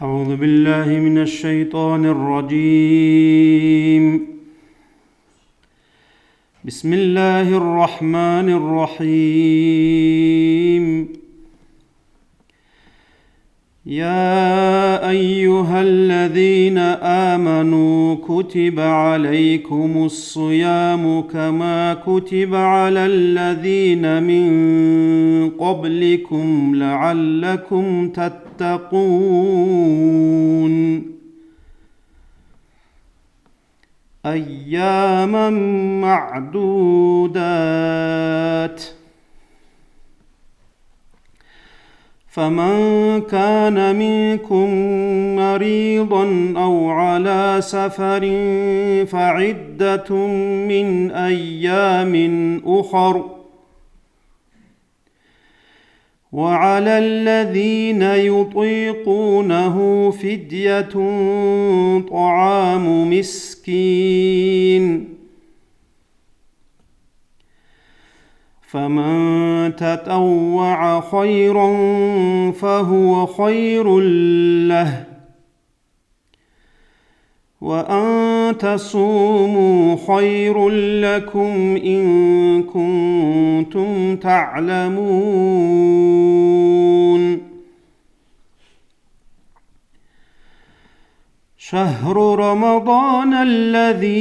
أعوذ بالله من الشيطان الرجيم. بسم الله الرحمن الرحيم. يا أيها الذين آمنوا كتب عليكم الصيام كما كتب على الذين من قبلكم لعلكم تتقون أياما معدودات فمن كان منكم مريضا أو على سفر فعدة من أيام أخر وعلى الذين يطيقونه فدية طعام مسكين فمن تطوع خيرا فهو خير له وأن تصوموا خير لكم إن كنتم تعلمون شهر رمضان الذي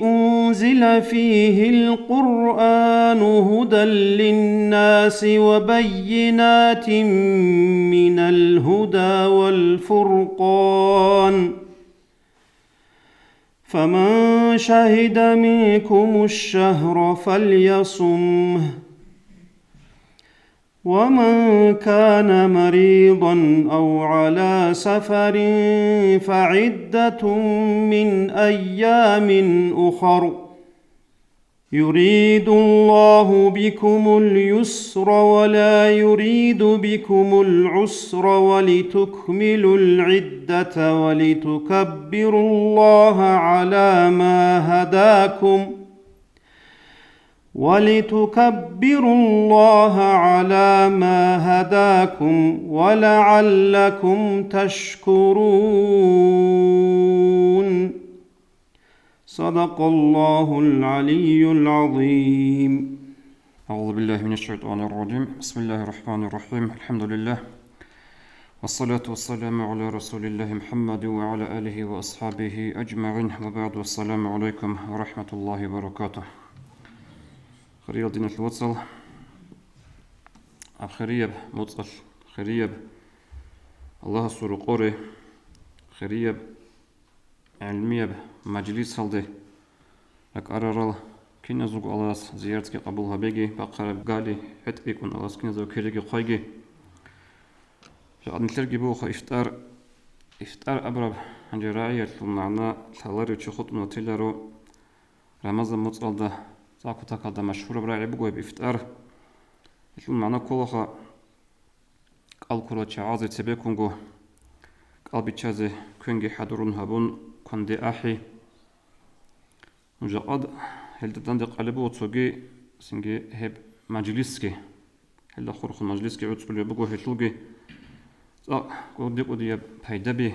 أنزل فيه القرآن هدى للناس وبينات من الهدى والفرقان فمن شهد منكم الشهر فليصمه ومن كان مريضا أو على سفر فعدة من أيام أخر يريد الله بكم اليسر ولا يريد بكم العسر ولتكملوا العدة ولتكبروا الله على ما هداكم ولعلكم تشكرون صدق الله العلي العظيم. أعوذ بالله من الشيطان الرجيم. بسم الله الرحمن الرحيم. الحمد لله والصلاة والسلام على رسول الله محمد وعلى آله وأصحابه أجمعين وبعد والسلام عليكم ورحمة الله وبركاته. خريب دين الوصل خريب موصل خريب الله سور قوري خريب علمية مجلس هالده لك أرارل كنا زوج الله زيارتك قبولها بيجي بقرب قالي حتى يكون الله كنا زوج كيرجي خايجي فقد نتلقي بوخ إفطار أبرب عند راعية المعنى ثالث وشخط نوتيلرو رمضان موصل ده ساكو تكاد مشهور براعي بقوي بإفطار المعنى كلها قال كرة عازي تبيكونغو قال بيتشازي كونغي حضرون هابون كوندي أحي مجرد هل تدند قلبو تسوغي سنجي هب مجلسكي هل خورخ مجلسكي عطسولي بقو هلوغي قودي بايدبي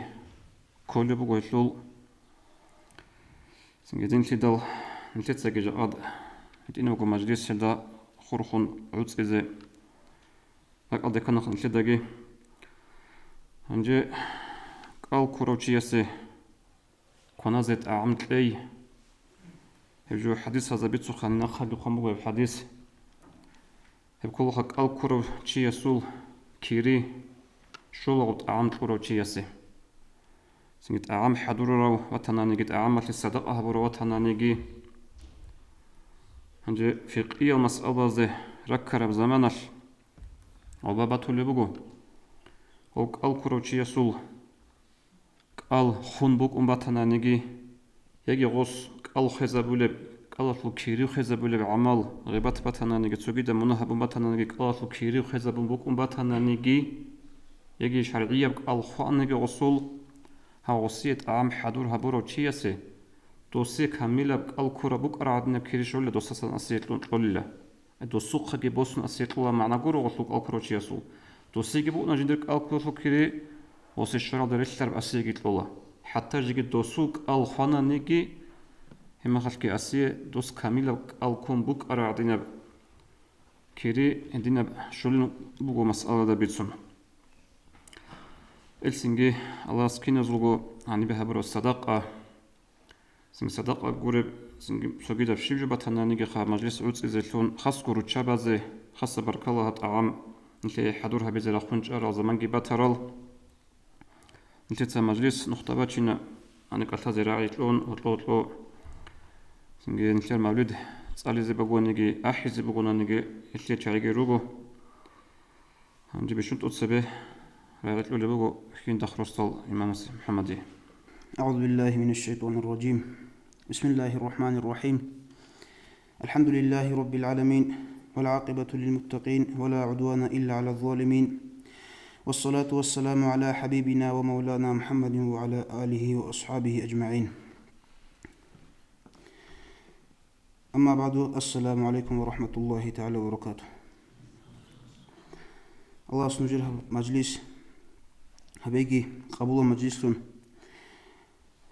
كولي بقو هلول سنجي دين تدل نتتساقي جرد هتينوغو مجلس هلدا خورخ عطسيزي لقد كان نتدقي هنجي قال كروتشيسي كونازت أعمت لي هجو حديث هذا بيتسو خلنا خلو خمو بحديث هبكل حق قال كروتشيسول كيري شلغت أعمت كروتشيسي سنجت أعم حضورو وطنانيجت أعمت الصدقة هبورو وطنانيجي هنجي فقهية المسألة زي ركر بزمانش وباباتو اللي بقو هو قال كروتشيسول قال خنبوك أمباتنانيجي يجي غص قال خزابولب قال فلو كيريو خزابولب عمل غيبات باتنانيجي تسوجي منها بمباتنانيجي قال فلو كيريو خزابولب أمباتنانيجي يجي شرعية قال خوانيجي غصول ها غصية عام حضور هبورو تشيسي دوسي كاملة قال كورا بوك أرادنا كيريشول دوسا أسيتلون تقول دوسوق جيبوسن أسيتلون معنا قرو غصوك قال كورو تشيسو دوسي جيبونا جندرك قال كورو كيري осы шорал дәрелләр асия гитлола хатта жиги досук ал хананеги хемахалки асия дос камила ал кумбук арадина кери эдина шулин буго масалада битсун элсинги аллах скиназуго ани бехабро садаqa син садаqa гуреб син согидав шивжу батананиги ха мажлис уцизелун хас гуручабазе хас баркаллах таам нле хадурха безера хунчара заманги батарал нлеца мажлис нухтабачина ани калта зираитлун отлотло синге нлер мавлид цализе багониги ахизе багонаниги элле чайгеруго анжи бешунт отсебе رأيت له بقى حين تخرصل إمام محمدي. أعوذ بالله من الشيطان الرجيم. بسم الله الرحمن الرحيم. الحمد لله رب العالمين والعاقبة للمتقين ولا عدوان إلا على الظالمين والصلاة والسلام على حبيبنا ومولانا محمد وعلى آله وأصحابه أجمعين. أما بعد السلام عليكم ورحمة الله تعالى وبركاته. الله سنجر مجلس هبيجي قبول مجلسون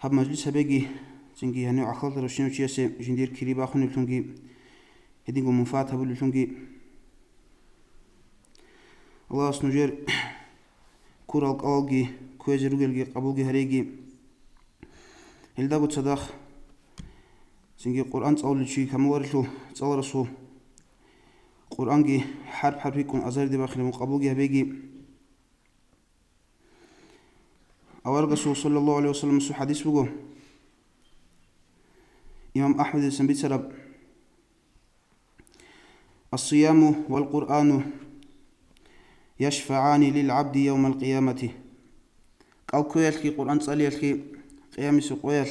هب مجلس هبيجي زنجي هنو عقل درشينو تشيسه جندير كريبا خون لتونجي هدينغو منفعت هبول لتونجي الله سنجر كورال قالجي كويزروجلجي قبولجي هريجي هلدابو تصدق زنجي قرآن تقول شيء كمورلو تصور رسول قرآنجي حرب يكون أزار دي باخر مقابلجي هبيجي أورغسو صلى الله عليه وسلم سو حديث بقو إمام أحمد السنبيت سرب الصيام والقرآن يشفعان للعبد يوم القيامة قال كويلكي قرآن تسألي يلكي قيامي سو قويل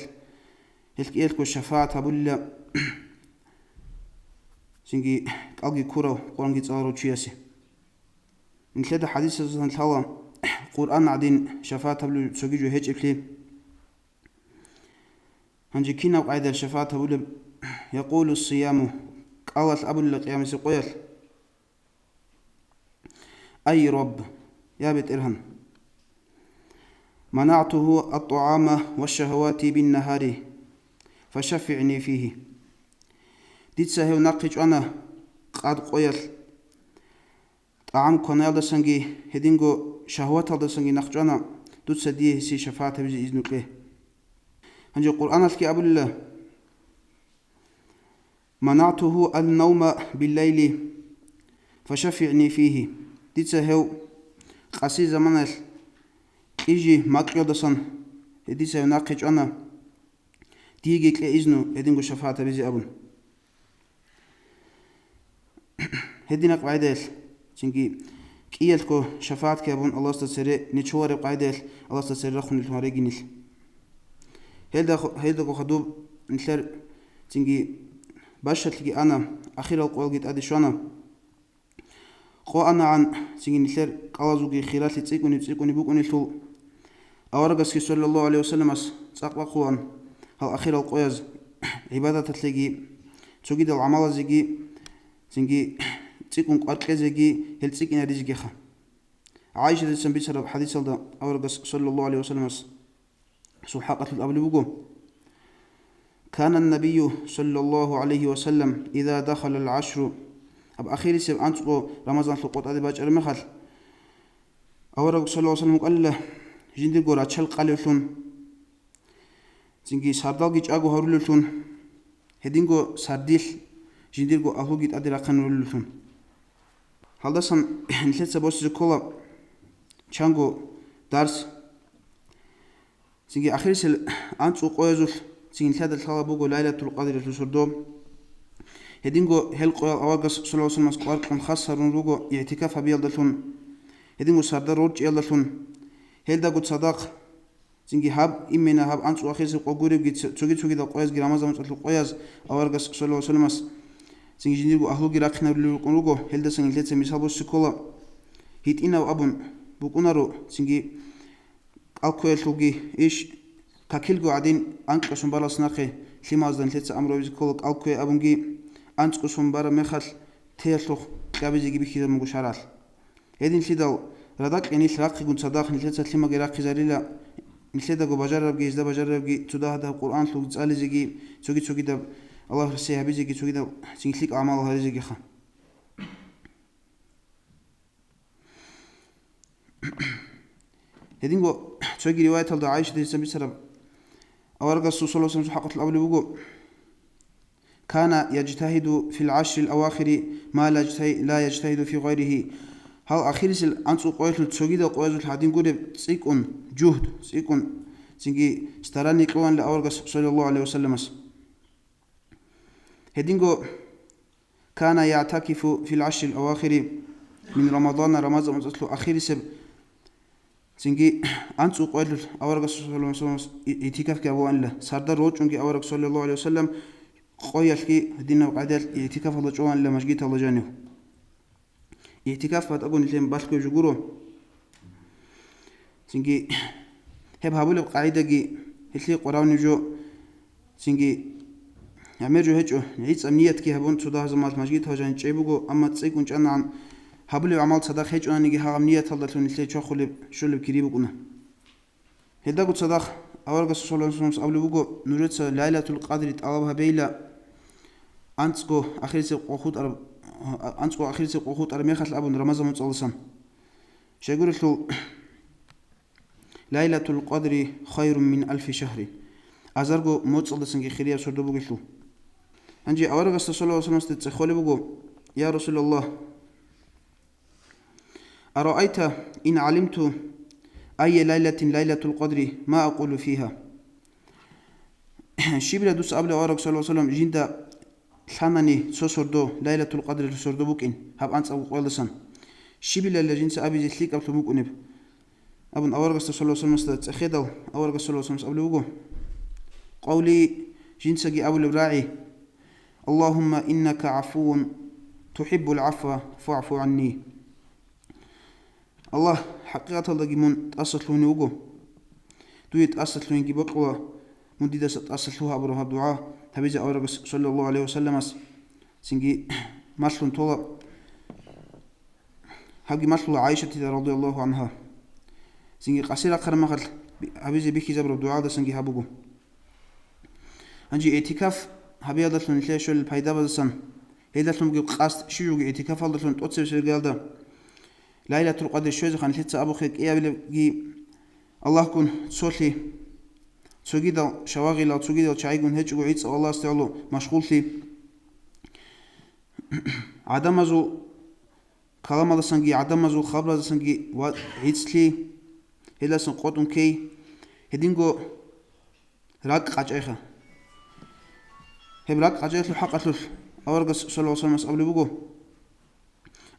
يلكو الشفاعة بولا سنجي قالكي كورو قرآن تسألو تشياسي من ثلاثة حديث سنتحالا قرآن عدين شفاعة تبلو سوجيجو هيج إبلي هنجي كينا وقاعدة الشفاعة تبلو يقول الصيام قالت أبو القيام سقويل أي رب يا بيت إرهن منعته الطعام والشهوات بالنهار فشفعني فيه ديت سهو نقج أنا قاد قويل طعام كونيال دسنجي هدينغو شهوات دسنجي نخجانا دوت سديه سي شفاعة بيجي إذنك له هنجي القرآن الكي أبو الله منعته النوم بالليل فشفعني فيه ديت سهو قاسي زمان إيجي ماكيو دسن هدي سهو ناقج أنا ديجيك لإذنو هدينغو شفاعة بيجي أبو هدينا قاعدة سنجي كيالكو شفاعت كابون الله استسري نتشوار قاعدة الله استسري رخون الهاريجي نيل هيدا خدوب نتلر سنجي باشا تلقي أنا أخير القوال جيت أدي شوانا قو أنا عن سنجي نتلر قوازوجي خيرات تسيقوني بوكوني الطول أورغس صلى الله عليه وسلم ساقوا قوان هل أخير القويز عبادة تلقي تسوجي دل عمال زيجي سنجي تيكون قرقزجي هل تيكين رزقها عائشة تسمى بسرب حديث الله أورغس صلى الله عليه وسلم سحاقة الأبل بقوم كان النبي صلى الله عليه وسلم إذا دخل العشر أب أخير سب أنتقو رمضان لقوت أدي باج المخل أورغس صلى الله عليه وسلم قال له جندي قرأ تشل قليلون زنجي سردال جيج أغو هرولون هدينغو سرديل جندي قو أهو جيت أدي رقن رولون هالدسن نتلت بوس زكولا چانگو درس سنجي آخر سل أنتو قويزول سنجي نتلت الحلقة بوغو ليلة القدر لسردوم هدينغو هل قويل أواغس صلى الله عليه وسلم قوارقون خاصة رنروغو اعتكاف بيالدلون هدينغو سردار روج يالدلون هل داغو تصدق سنجي هاب إمينا هاب أنتو آخر سل قوغوريب جيت توغي دا قويز جي رمضان قويز أواغس صلى الله عليه وسلم سنجي جنديرغو أهلوغي راقنا بلوكونروغو هل دا سنجي لتسا مثال بوس سكولا هيت إنا وأبون بوكونارو سنجي ألكويلوغي إيش كاكيلغو عدين أنكو سنبارا سناخي لمازدان لتسا أمرو بيزكولوغ ألكوي أبونغي أنكو سنبارا مخال تيالوغ كابيزيغي بيكيزا مغو شارال هيدين لدال радак энил раққигун садақ нилет сатлимаги раққи зарила нилетаго бажарабги изда бажарабги цудахада Qur'an луг цализиги цуги Аллах раси хабизиги цугида синглик амал харизиги ха هدينغو تشوغي رواية تلد عائشة دي سبي سرب أورغا صلى الله عليه وسلم حقة الأول بوغو كان يجتهد في العشر الأواخر ما لا يجتهد في غيره هل أخير سل أنسو قويت تشوغي دا قويت الحدين قولي سيكون جهد سيكون سيكي ستراني قوان لأورغا صلى الله عليه وسلم هدينغو كان يعتكف في العشر الأواخر من رمضان مزتلو أخير سب سنجي أنسو قويل أورغ صلى الله عليه وسلم إتكاف كأبوان له سردر روجونجي أورغ صلى الله عليه وسلم قويل كي دينا وقعدال إتكاف الله جوان له مجيت الله جانيه إتكاف فتقول لهم بالكو يجورو سنجي هب هابول قاعدة جي هتلي قراون جو سنجي يعملوا هجو نعيد أمنية كي هبون صدا زمات مجيت هجان جيبوجو أما تسيكون جانا عن هبلي عمل صدق هيج أنا نيجي هامنية تلدتون اللي تشخل شلب كريبو كنا هدا قد صدق أول قصة صلى الله عليه وسلم قبل بوجو نريد ليلة القدر طلبها بيلا أنتكو آخر سي قخوت أرمي خل أبو رمضان متصلصن شيقول له ليلة القدر خير من 1000 شهر أزرقو متصلصن كي خيريا سردو بوجو له أنجي أول قصة صلى الله عليه وسلم تتخولي بوجو يا رسول الله أرأيت إن علمت أي ليلة القدر ما أقول فيها شبلا دوس أبل أورك صلى الله عليه وسلم جندا ثانني سوسردو ليلة القدر سوسردو بوكين هب أنت أبو قولسان شبلا لجنس أبي زثليك أبو بوك أنب أبن أورك صلى الله عليه وسلم استخدل أورك صلى الله عليه وسلم أبل بوكو قولي جنسك أبو الراعي اللهم إنك عفو تحب العفو فاعف عني الله حقيقة الله جمون تأصلوني وجو دوي تأصلوني جبقوا مديدة تأصلوها أبروها الدعاء تبيز أورق صلى الله عليه وسلم سنجي مشلون طلع هاجي مشلون عائشة رضي الله عنها سنجي قصيرة قرمخل هبيز بيكي زبر الدعاء ده سنجي هبوجو هنجي اعتكاف هبي هذا لون تلاقي شو الفايدة بس هيدا لون بيجي قاست شو اعتكاف هذا لون تقصي شو الجال ده ليلة القدر شوز خان لتس أبو خيك إيه بلي الله كون صوتي تسوجيدا شواغل تسوجيدا شايقون هيج وعيد الله استعلو مشغول لي عدم زو كلام هذا سنجي عدم زو خبر هذا سنجي وعيد لي هلا سنقطن كي هدينجو راك قاجيخه هبراك قاجيخ حقته أورغس صلى الله عليه وسلم قبل بوجو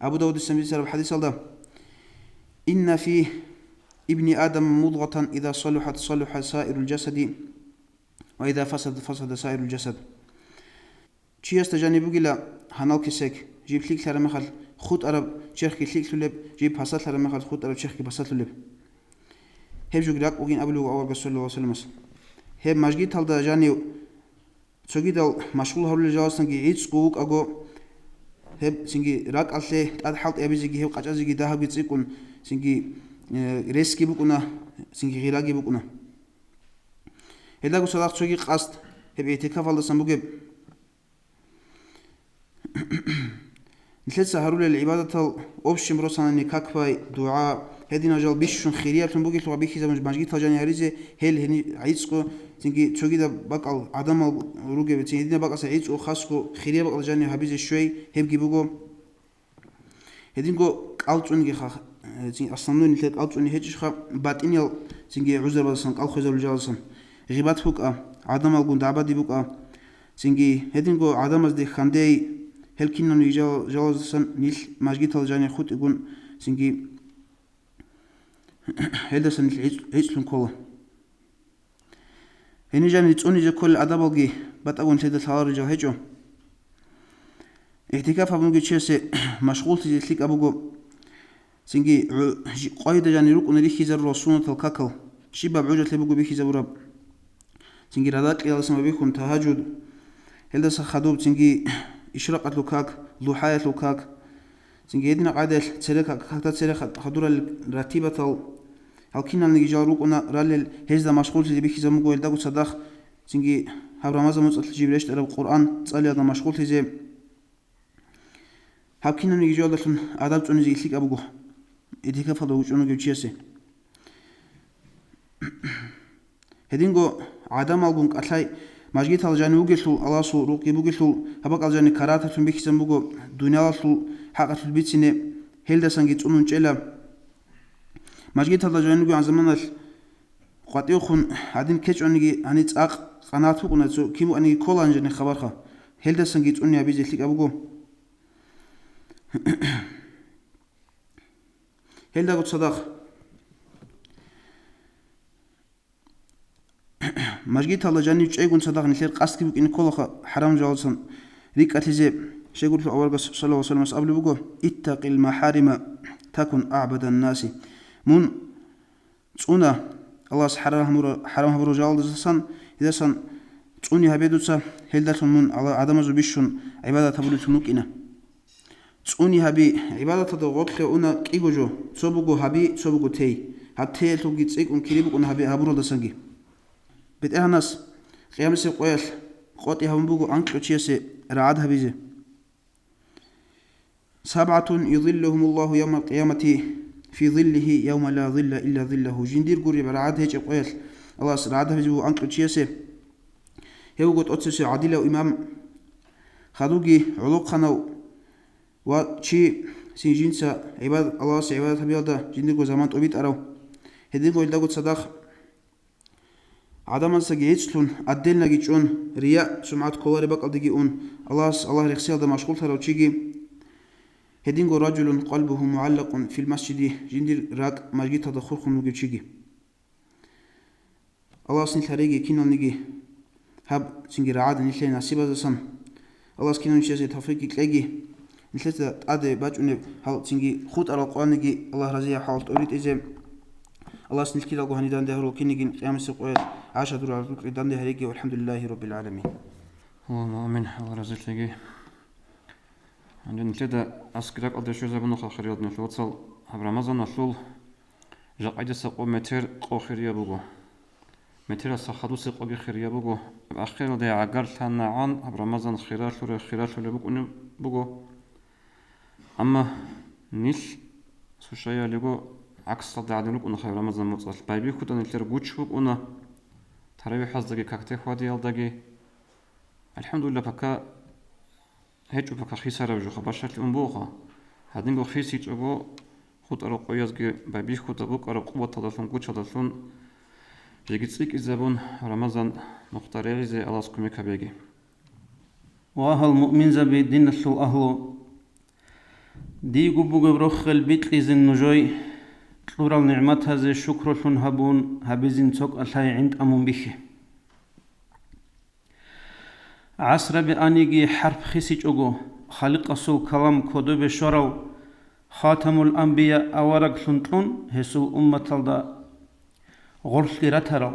أبو داود السمي سر الحديث هذا إن فيه ابن آدم مضغة إذا صلحت صلح سائر الجسد وإذا فسد سائر الجسد شيء استجانب جلا هنالك سك جيب ليك ثرى مخل خود أرب شرخي ليك لب جيب حصل ثرى مخل خود أرب شرخي بسط لب هب جو جلاك وجين أبلو أول صلى الله عليه وسلم هب مجد هذا جاني سجيد مشغول هول الجواسن عيد سكوك أجو هب سنجي راك أصله أدحلت أبي زيجي هب قاعد زيجي ده هبي تسيكون سنجي ريسكي بكونا سنجي غيراجي بكونا هذا قصة راك سجي قصد هب اعتكاف الله سنبوجب نثلث هرول العبادة أوبشم رسالة كاكباي دعاء هذه نجال بيشون خيرية تنبوجي تلو بيخي زمج مجيد تجاني هريزة هل هني عيدسكو سنجي تشوجي ده بقى عدم الروجة بتسين هدينا بقى عيدسكو خاصكو خيرية بقى جاني هبيز شوي هب جيبوجو هدينكو قالتوني خا سين أصلاً نثلث قالتوني هيجش خا باتيني سنجي عذر بسان قال خزر الجالسان غيبات فوق عدم الجند عبادي بوك سنجي هدينكو عدم از دي خندي هل كنا نيجال جالسان نيل مجيد تجاني خود يكون سنجي هذا سن هيجلون كله هني جاني توني جو كل أدابلجي بتأون هذا الثار جو هيجو اعتكاف أبوجي تشيس مشغول تجلسك أبوجو سنجي قايدة جاني روك ونريخ يزر رسولة الكاكل شباب عجلة لبوجو بيخ يزورب سنجي رداك إلى اسم بيكون تهجد هذا سخدوب سنجي إشراقة لكاك ضحاية لكاك едина қайдел церека какта церека хадурал ратибатал алкиналниги жалрукуна ралел хезда машғул тизе бихи замуго елдагу садах зинги хабрамаза муцатл жибрешт араб Qur'an цалиада машғул тизе алкиналниги жалдалун адаб цунизи иллик абуго эдика фадо учуну гевчиасе хединго адам алгун катлай Majgit aljani ugelul Allah'su ruqi bugelul habak aljani karatatun bikizan bugo dunyalatul haqatul bitsine heldasan git unun çela Majgit aljani ugu zamanal qatiukhun adin keç onigi ani tsaq qanatu qunatsu kimu ani kolanjani khabarxa heldasan git unya bizlik abugo heldagut sadaq Majgit aljani çaygun sadaq nişler qasqi bukini kolaxa haram jalsan rikatize şegul awargas sallallahu aleyhi ve sellem ablu bugo ittaqil maharima takun a'badan nasi mun tsuna Allah haram habru jaldasan idasan tsuni habedutsa heldatun mun adamazu bishun ibadat habulutunukina tsuni habi ibadat da qotle una qigojo sobugo habi sobugo tei hatte tugi tsik un kiribu un habi habru dasangi بتأهنس قيامس قويل قوتي هم بوجو أنك تشيسي رعادها بيزي 7 يظلهم الله يوم القيامة في ظله يوم لا ظل إلا ظله جندير قريب رعادها هيك قويل الله رعادها بيزي أنك تشيسي هيو قد أتسسي عديلة وإمام خدوجي علوق خنو وشي سنجينسا عباد الله سعبادها بيضا جندير قو زمان تؤبيت أرو هدين قويل داقود صداق Адамансаги ечлун адделнаги чун рия сумат колари бакалдиги ун Allah рехсиалда машгул таравчиги хединго раджулун қалбуху муаллақун фил масжиди жиндир рак мажгитада хурхун гучиги Allah снилтариги киналниги хаб синги раада ниле насибазасан Allah скинон чезе тафрики клеги нилета аде бачуне хал синги хут арал қуаниги Allah разия халт орит изе الله سنلكي لغو هنيدان دهرو كينيجين قيام السقوية عاشا دور على الذكر دان دهريجي والحمد لله رب العالمين اللهم آمين الله رزق لغي عندنا كده أسكرك أدى شو زبنو خيريات نفوتصل هب رمضان نفول جاقيد سقو متر قو خيريا بوغو متر سخدو سقو خيريا بوغو أخيرا دي عقار ثانا عن هب رمضان خيرات بوغو أما نيش سوشايا لغو عكس صدعنا لك خير رمضان متصل بايبي كودن التر غوتشوب انا تراويح حظك كاكتي خدي يلدغي الحمد لله بكا هيجو بكا خيسار جو خباشات امبوخا هادينغو خيسيچو خود ارو قويازغي بايبي خود ابو قرو قوه تلفون غوچادسون جيگيتسيك زبون رمضان مختاريزي الاسكومي كابيگي واهل المؤمن زبي دين السو اهلو ديغو بوغ بروخل بيتليزن نجوي طورال نعمت هذا شكر لون هبون هبزين توك الله عند أمم به عصر بأنيجي حرف خسيج أجو خالق أصل كلام كدو بشراو خاتم الأنبياء أورق لنتون هسو أمة الدا غرس لرتراو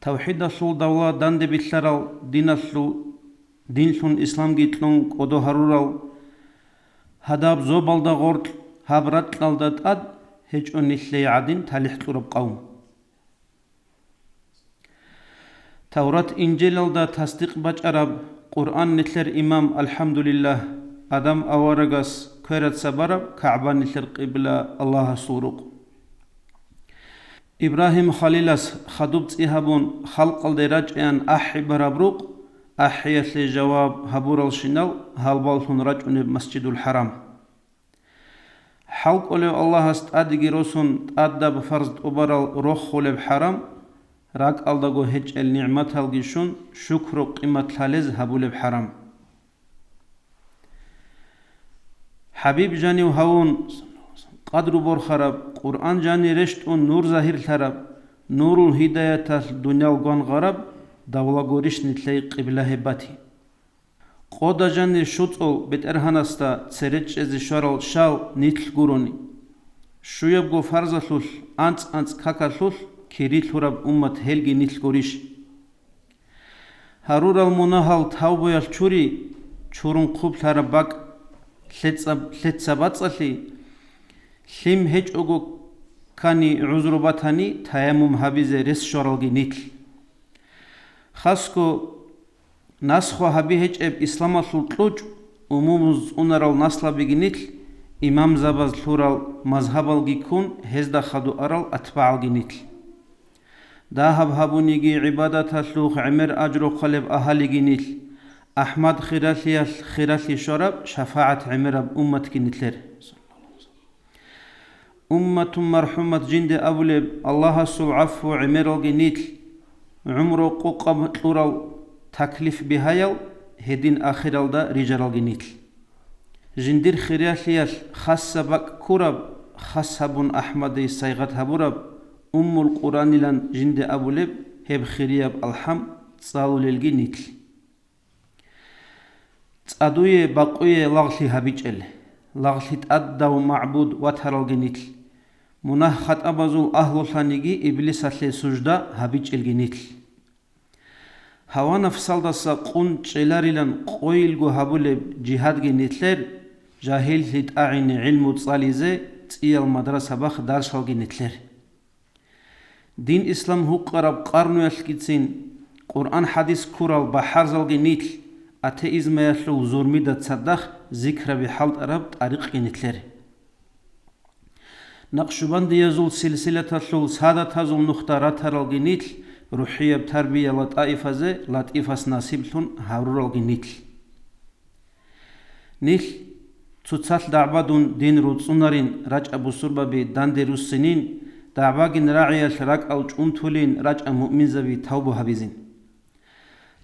توحيد أصل دولة دند بيتلراو دين أصل دين لون إسلام جيتلون كدو هروراو هداب زوبالدا غرد هبرت لالدات أد هج أنيلي عدين تالح طرب قوم توراة إنجيل دا تصديق باج عرب قرآن نتلر إمام الحمد لله آدم أورغاس كيرت سبرب كعبان نتلر قبلة الله سورق إبراهيم خليلاس خدوبت إهابون خلق الدراج أن أحي برابروق أحيت لي جواب هبور الشنال هالبالتون رجعون بمسجد الحرام حلق أولي الله است أدقي رسون أدب فرض أبرال روح خلب حرام راك ألدقو هج النعمت هلقشون شكر قيمة لالز هبول بحرام حبيب جاني وهون قدر بور خراب قرآن جاني رشت نور ظاهر ثرب نور الهداية الدنيا وغان غرب دولة غوريش نتلي قبله باتي قودا جاني شوتو بترهانستا تسرج از شارل شال نيتل غوروني شويبغو فرزلول انت كاكالول كيريل رب امت هلغي نيتل غوريش هارور المنهال تاوبيال چوري چورون خوب ترباك ლეცაბაცალი ლიმ ჰეჭოგო კანი უზრობათანი თაემუმ ჰაბიზე რეს შორალგინით ხასკო ნასხვა ჰაბი ჰეჭებ ისლამასულ ტლუჭ უმუმუზ უნარალ ნასლაბიგინით იმამ ზაბაზ ლურალ მაზჰაბალგიკუნ ჰეზდა ხადუ არალ ათბაალგინით დაჰაბ ჰაბუნიგი იბადათალუხ ემერ აჯრო ხალებ აჰალიგინით أحمد خيرالي شرب شفاعة عمرب أمتكنتلر أمة مرحومة جند أولب الله سو عفو عمرال جنيت عمرو قوقم طورال تكليف بهايل هدين آخرال دا رجال جنيت جندير خيرالي خاصة بك كورب خاصة بن أحمد سيغت هبورب القرآن لان جند أولب هب خيرياب الحم صالو للجنيت أدوية بقوية لغلي هبيجل لغلي تأدو معبود واتهرالجنيت مناه خط أبازول أهل الحنيجي إبليس أتلي سجدة هبيجل جنيت هوا نفسال دسا قون تشيلاريلان قويل جو هبول جهاد جنيتلر جاهل هيت أعين علم تصاليزة تيال مدرسة بخ دارشال جنيتلر دين إسلام هو قرب قرنو يلكتسين قرآن حديث كورال بحرزال جنيتل أتئزم يسلو زورميدة تصدق ذكر بحالت عرب طريق جنتلر نقشبند يزول سلسلة تسلو سادة تزول نختارات الجنيتل روحية بتربية لطائفة زي لطائفة ناسبلون هارور الجنيتل نيل تتصال دعبادون دين روتسونارين راج أبو سربا بداندرو السنين دعباقين راعية شراك أو جونتولين راج مؤمن زبي توبو هبيزين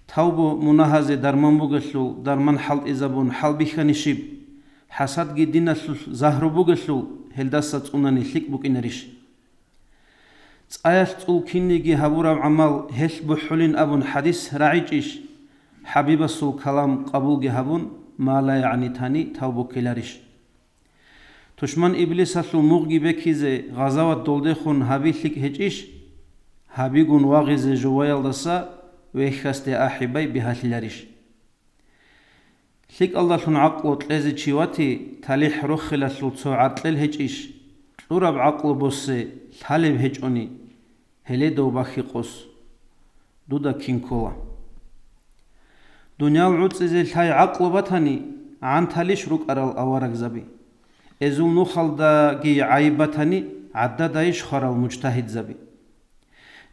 توبو مناهزه درمان بوغشلو درمان حل إزابون حل بيخانيشيب حسد جدينا زهرو بوغشلو هلداسات أوناني ليك بوكينريش تآيات تقول كينيجي هبورا عمال هل بحولين أبون حديث راعيجيش حبيب السول كلام قبول جهبون ما لا يعني تاني توبو كيلاريش تشمان إبليس أسلو مغجي بكيزه غزاوات دولدخون هبي ليك هجيش هبيقون واغيزه جوايال دسا ويخست أحبي بهاللاريش ليك الله شن عقل تلزي شيواتي تليح رخ لسلو تصعد للهجيش تورب عقل بس حلب هجوني هلي دو باخي قص دودا كينكولا دنيا العود زي الحي عقل بطني عن تليش رك أرال أورق زبي إزول نخل دا جي عيبتني عدد دايش خرال مجتهد زبي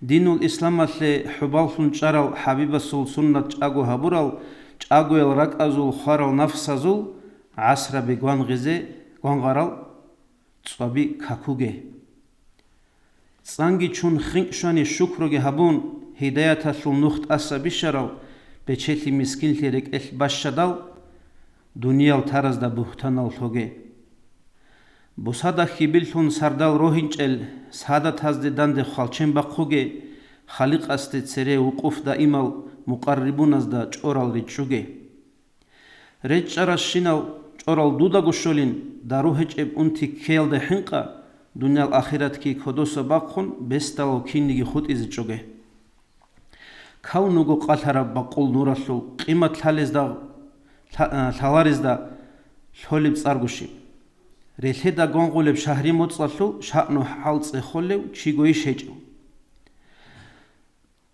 دين الإسلام اللي حبال شنشارل حبيب السول سنة أجو هبورال أجو الرق أزول خارل نفس أزول عصر بجوان غزة جوان غرال تصبي كاكوجه سانجي چون خنق شاني شكرجه هبون هداية السول نخت أسبي شرال بچتي مسكين ليرك إل باشدال دنيا الترز دا بوختان الثوجه بوسادا خيبلتون سردال روهنجل سادا تازد دند خالچن بقوگه خالق است سره وقوف دا ایمال مقربون از دا چورال ریچوگه ریچارا شینال چورال دودا گوشولین دا روهج اب اونتی کیل ده حنقا دنیال آخرت کی کدوس باقون بستالو کینیگی خود ایزی چوگه کاونوگو قلتر باقول نوراسو قیمت ثالارز دا لولب سارگوشی ريثدا غونغولب شهري موتصلو شأنو حالص خولو چيگوي شيجو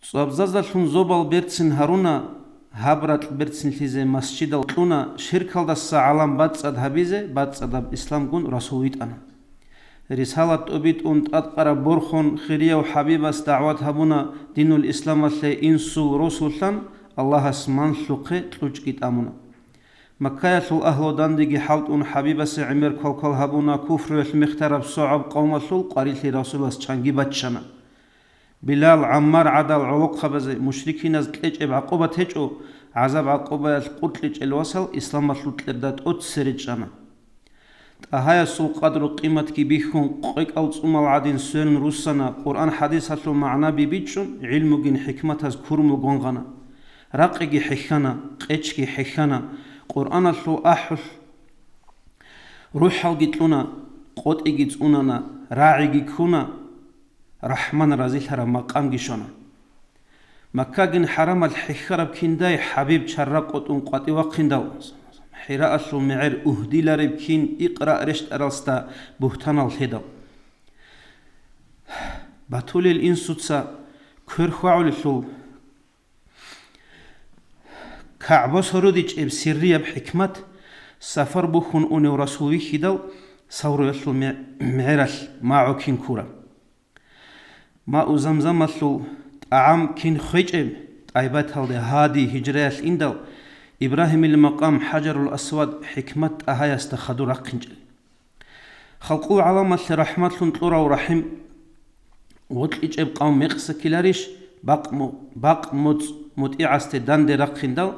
صابزازلون زوبال بيرتسن هارونا هابرات بيرتسن ليزه مسجد القونا شركال دس عالم باتصد هبيزه باتصد اسلام گون رسوليت انا رسالة أبيت أنت أتقرا برخون خيريا وحبيبس دعوات هبونا دين الإسلام اللي إنسو رسولان الله اسمان سوقي تلوجكيت أمونا مكة سو أهل داندگي حالت أن حبيبس عمر كل هبونا كفر المخترب صعب قوم سول قريل رسول الله چانگي بچنا بلال عمار عدل علوق خبز مشركين از تلج عقوبة تجو عذاب عقوبة القتل الوصل إسلام سلطردات أت سرجنا أهاي سو قدر قيمة كي بيخون قيق أو تصوم العدين سورن روسنا قرآن حديث سو معنا بيبيتشون علم جن حكمة از كرم غنغنا رقي حخنا قيچكي حخنا قرآن سو أحس روح الجتلنا قط إجتوننا راعي كونا رحمن رزي حرام مقام جشنا مكة جن حرام الحخرب كنداي حبيب شرق قطن قطي وقنداو حراء المعر أهدي لربكين إقرأ رشت أرستا بهتان الهدى بطول الإنسوتسا كرخوع للو كعبة سروديج بسرية بحكمة سفر بخون أوني ورسولي خدال سورو يسلو معرال معو كين كورا ما زمزم لو طعام كين خيجب طيبات هالدي هادي هجريال إندل إبراهيم المقام حجر الأسود حكمة أهاي استخدو رقنجل خلقو علامة رحمة لنطلورا ورحم وطلج قوم مقس كلاريش باق مطيعست داندي رقندل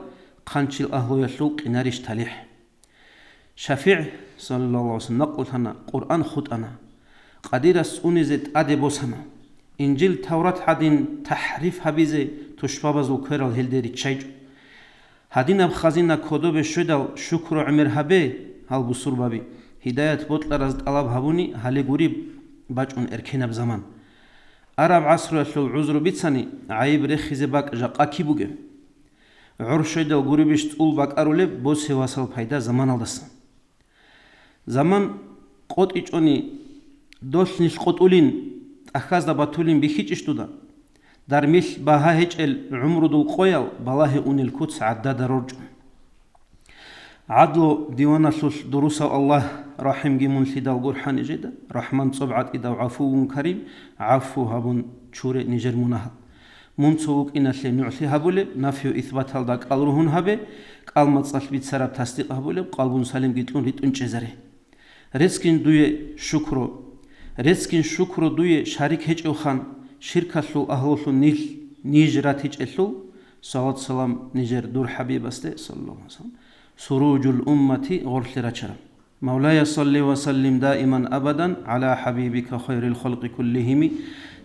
قانشل أهلو يسلو قناريش تاليح شفيع صلى الله عليه وسلم نقول هنا قرآن خد أنا قدير أنزت أدبوسنا إنجيل توراة حدين تحريف هبيزي تشبابزو كرال هلدري تشيج هدين أبخازينا كودو بشدل شكر عمر هبي هل بصور بابي هداية بطل رزد ألاب هبوني هالي قريب باجون إركينا بزمان عرب عصر يسلو العذر بيتساني عيب رخيزي باك جاقاكي بوغي عرشيدل قريبش تقول باك أروليب بوسي واسل بايدا زمان الدسان زمان قط إيجوني دوسنش قطولين أخاز دا باتولين بيخيج اشتودا در مثل باها هيج العمر دول قويل بالله أون الكوتس عداد رجع عدلو ديوانا سوس دروسا الله رحم جيمون سيدا القرحان جدا رحمن صبعت إدا وعفو كريم عفو هابون شوري نجر منها منصوق إن سلم نعسي هبولي نافيو إثبات هالداك الروهن هبي قال متصل بيت سراب تصديق هبولي قلبون سالم جيتلون ريت انجزري رزقين دوية شكرو دوية شارك هج أخان شركة سو أهلو نيجرات هج أسلو صلاة سلام نيجر دور حبيب أستي صلى الله عليه وسلم سروج الأمة غرف رجرا مولاي صلي وسلم دائما أبدا على حبيبك خير الخلق كلهم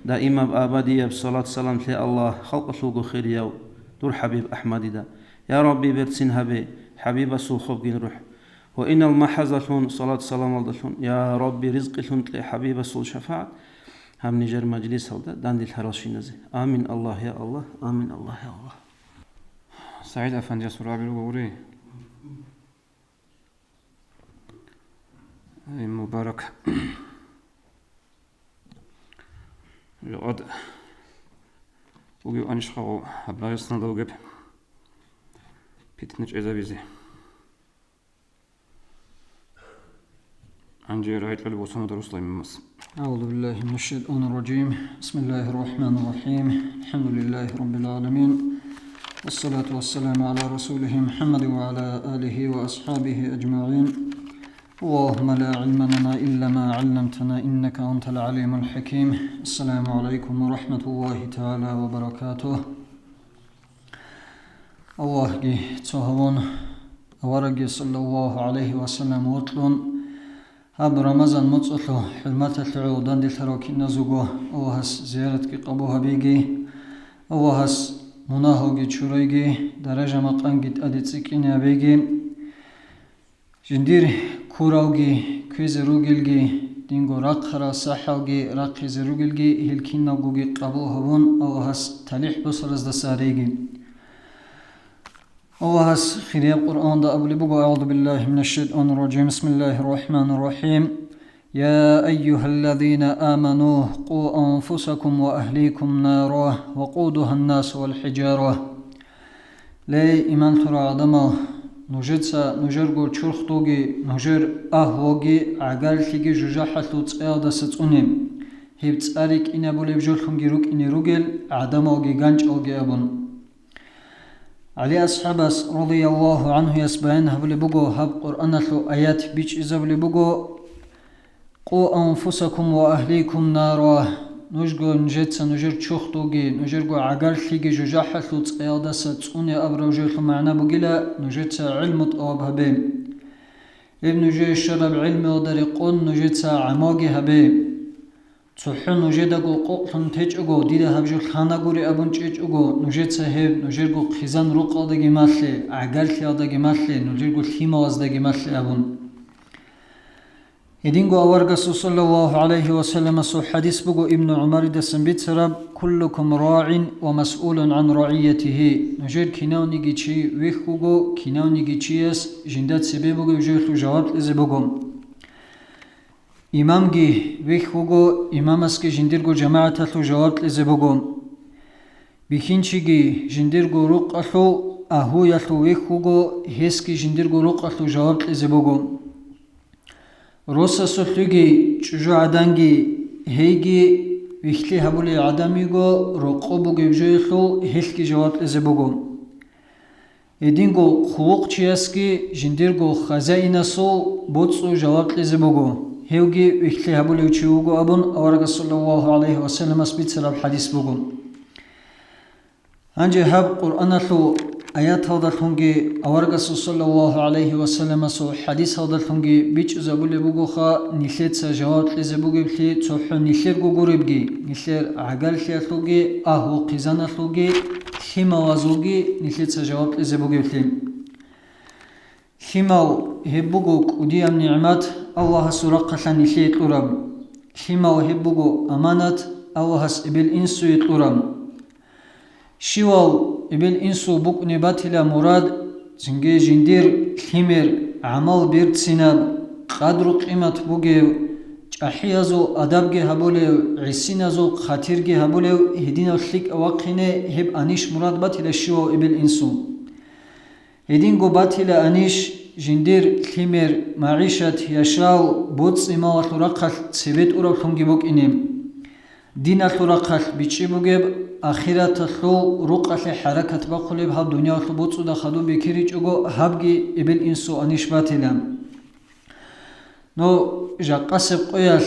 دائما أبدي بصلاة سلام لي الله خلق سوق خير يو دور حبيب أحمد دا يا ربي برسين هبي حبيب سوخب جن روح وإن المحزة صلاة سلام الله يا ربي رزق لي حبيب سول شفاعة هم نجر مجلس هذا داندي الحراشين نزي آمين الله يا الله آمين الله يا الله سعيد أفندي سرابي الغوري مبارك يقعد وجو أنشخو هبلا يصنع دوجب بيتنج إزابيزي عنجي رايت للبوسون دروس مس أعوذ بالله من الشيطان الرجيم بسم الله الرحمن الرحيم الحمد لله رب العالمين والصلاة والسلام على رسوله محمد وعلى آله وأصحابه أجمعين اللهم لا علم لنا إلا ما علمتنا إنك أنت العليم الحكيم السلام عليكم ورحمة الله تعالى وبركاته الله جي تهون ورقي صلى الله عليه وسلم وطلون هاب رمضان متصلو حرمات العودان دي تروكي نزوغو اوهس زيارتك قبوها بيجي اوهس مناهوغي چوريجي درجة مقانجي ادي تسكينيا بيجي جندير كوراوغي كويزروغيلغي دينغو راقرا ساحوغي راقيزروغيلغي هلكيناغوغي قبوها بون اوهس تليح بصرز دساريجي اوهس خيري القرآن دا أبلي بقى أعوذ بالله من الشيطان الرجيم بسم الله الرحمن الرحيم يا أيها الذين آمنوا قوا أنفسكم وأهليكم نارا وقودها الناس والحجارة لي إيمان ترى عدما نجدسا نجرغو چرختوغي نجر أهوغي عقالتيغي ججاحتو تسعيادة ستونيم هيبت أريك إنا بولي بجولخنگي روك إني روغل عدموغي غانج أوغي أبون علي أصحابس رضي الله عنه يسبعين هبلي بقو هب قرآن له آيات بيش إزبلي بقو قو أنفسكم وأهليكم نارا نجغو نجتسا نجر چوختوغي نجرغو عقال ثيغي ججاحة له تقيادة ستوني أبروجيخ معنا بقلا نجتسا علمت أواب هبي ابن جي الشرب علمي ودريقون نجتسا عماغي هبي تحن نجدغو قطن تجغو ديدا هبجو خانا غوري ابون چچغو نجت صاحب نجرغو خزان روقادگی ماسله عقل خیادگی ماسله نجرغو خیمازدگی ماسله ابون Edingo awargasu sallallahu alaihi wasallam su hadis bugo Ibn Umar desin bitsarab kullukum ra'in wa mas'ulun an ra'iyatihi. Nujel kinavni gichi vihkugo kinavni gichiyas jindat sebebugo vjehlu jawab leze bugom. İmamgi vihkugo imamaski jindirgo jamaatatlu jawab leze bugom. Bikinchigi jindirgo ruqatlu ahu yatlu vihkugo heski jindirgo ruqatlu jawab leze bugom. Rosa sotlugi çuju adangi heygi vihli habuli adamigo roqobu gebjeylu helki cevap lezebogum. Edingo xuq chiyaski jindirgo khazainaso botsu cevap lezebogo. Hevgi vihli habuli uchiugo abun awarga sallallahu aleyhi ve sellem asbitsal hadis bogum. Anje hab Qur'anatlu ayat haldalhungi awarga sallallahu aleyhi ve sellem so hadis haldalhungi biç zabule bugoha nihletsa jawab lezebugi bli tsohu nihler guguribgi nihler agal hliatlugi ahu qizanatlugi himawazugi nihletsa jawab lezebugi bli himaw hebbuguk udiyam ni'mat Allah'a suraqqa nihlet uram himaw hebbugu amanat Allah'as ibil insu yitluram Shiwaw ibil insu buk nebatila murad zinge jindir himer amal birtsinab qadru qimat buge çahiyazu adabge habulev isinazu khatirge habulev hedina khlik awaqine heb anish murad batila shiwaw ibil insu hedingo batila anish jindir himer maishat yashaw buts ima turaqal sebet ura khungi buk inem dina turaqal bichibugeb آخرت خو رقعة حركة بقولب هاب دنيا خبوط ودا خدو بكيري جوجو هابجي إبل إنسو أنيشبات لام نو جا قصب قياش